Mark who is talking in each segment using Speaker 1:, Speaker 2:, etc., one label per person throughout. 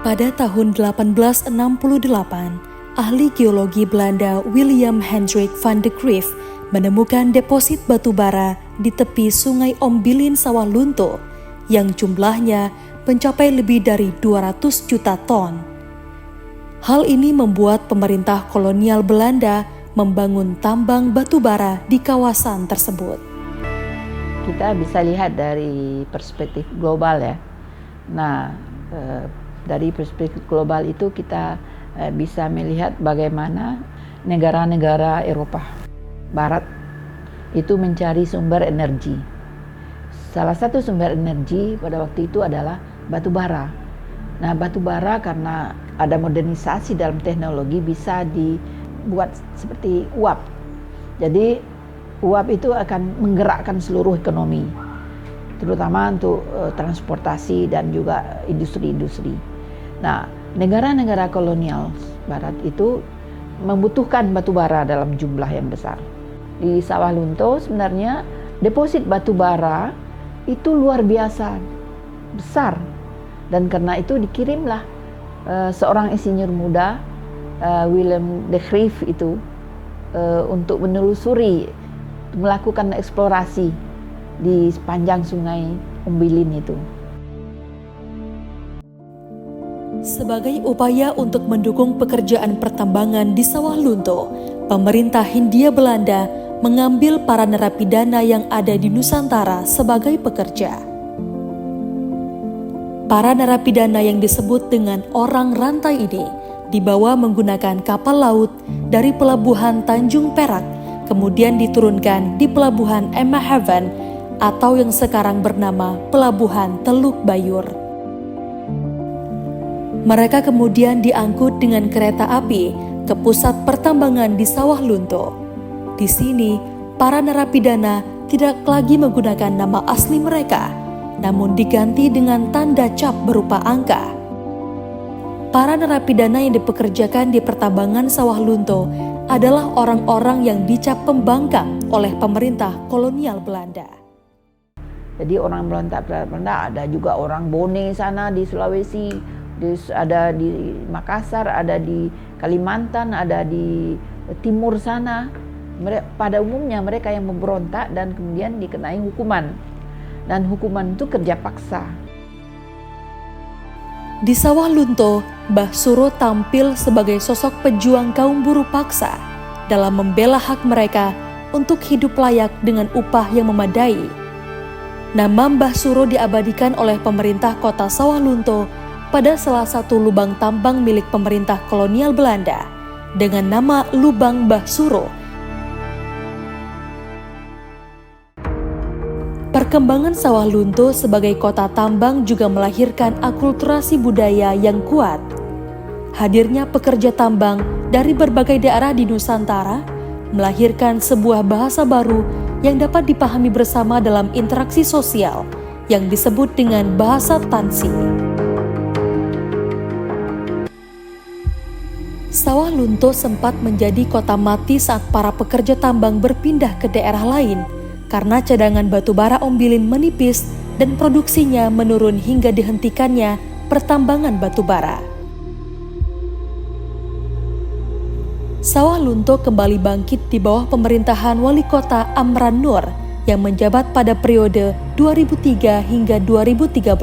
Speaker 1: Pada tahun 1868, ahli geologi Belanda William Hendrik van de Grief menemukan deposit batu bara di tepi Sungai Ombilin Sawah Lunto yang jumlahnya mencapai lebih dari 200 juta ton. Hal ini membuat pemerintah kolonial Belanda membangun tambang batu bara di kawasan tersebut.
Speaker 2: Kita bisa lihat dari perspektif global ya. Nah, dari perspektif global itu kita bisa melihat bagaimana negara-negara Eropa Barat itu mencari sumber energi. Salah satu sumber energi pada waktu itu adalah batu bara. Nah, batu bara karena ada modernisasi dalam teknologi bisa dibuat seperti uap. Jadi uap itu akan menggerakkan seluruh ekonomi, terutama untuk transportasi dan juga industri-industri. Nah, negara-negara kolonial Barat itu membutuhkan batu bara dalam jumlah yang besar. Di Sawah Lunto sebenarnya deposit batu bara itu luar biasa besar, dan karena itu dikirimlah seorang insinyur muda William de Grief itu untuk menelusuri, melakukan eksplorasi di sepanjang Sungai Ombilin itu.
Speaker 1: Sebagai upaya untuk mendukung pekerjaan pertambangan di Sawah Lunto, pemerintah Hindia Belanda mengambil para narapidana yang ada di Nusantara sebagai pekerja. Para narapidana yang disebut dengan orang rantai ini dibawa menggunakan kapal laut dari pelabuhan Tanjung Perak, kemudian diturunkan di pelabuhan Emma Haven atau yang sekarang bernama Pelabuhan Teluk Bayur. Mereka kemudian diangkut dengan kereta api ke pusat pertambangan di Sawah Lunto. Di sini, para narapidana tidak lagi menggunakan nama asli mereka, namun diganti dengan tanda cap berupa angka. Para narapidana yang dipekerjakan di pertambangan Sawah Lunto adalah orang-orang yang dicap pembangkang oleh pemerintah kolonial Belanda.
Speaker 2: Jadi orang Belanda ada juga orang Bone sana di Sulawesi, ada di Makassar, ada di Kalimantan, ada di timur sana. Pada umumnya mereka yang memberontak dan kemudian dikenai hukuman. Dan hukuman itu kerja paksa.
Speaker 1: Di Sawah Lunto, Mbah Suro tampil sebagai sosok pejuang kaum buruh paksa dalam membela hak mereka untuk hidup layak dengan upah yang memadai. Nama Mbah Suro diabadikan oleh pemerintah kota Sawah Lunto pada salah satu lubang tambang milik pemerintah kolonial Belanda dengan nama Lubang Mbah Suro. Perkembangan Sawah Lunto sebagai kota tambang juga melahirkan akulturasi budaya yang kuat. Hadirnya pekerja tambang dari berbagai daerah di Nusantara melahirkan sebuah bahasa baru yang dapat dipahami bersama dalam interaksi sosial yang disebut dengan bahasa Tansi. Sawah Lunto sempat menjadi kota mati saat para pekerja tambang berpindah ke daerah lain karena cadangan batu bara Ombilin menipis dan produksinya menurun hingga dihentikannya pertambangan batu bara. Sawah Lunto kembali bangkit di bawah pemerintahan Wali Kota Amran Nur yang menjabat pada periode 2003 hingga 2013.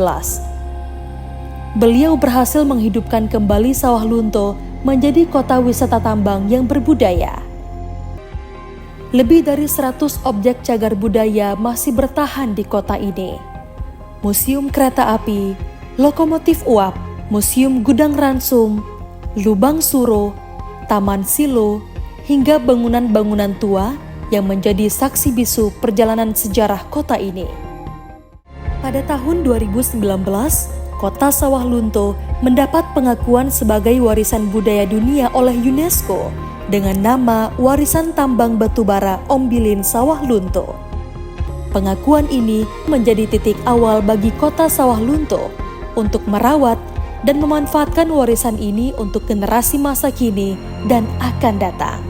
Speaker 1: Beliau berhasil menghidupkan kembali Sawah Lunto menjadi kota wisata tambang yang berbudaya. Lebih dari 100 objek cagar budaya masih bertahan di kota ini. Museum Kereta Api, Lokomotif Uap, Museum Gudang Ransum, Lubang Suro, Taman Silo, hingga bangunan-bangunan tua yang menjadi saksi bisu perjalanan sejarah kota ini. Pada tahun 2019, kota Sawah Lunto mendapat pengakuan sebagai warisan budaya dunia oleh UNESCO dengan nama Warisan Tambang Batubara Ombilin Sawah Lunto. Pengakuan ini menjadi titik awal bagi kota Sawah Lunto untuk merawat dan memanfaatkan warisan ini untuk generasi masa kini dan akan datang.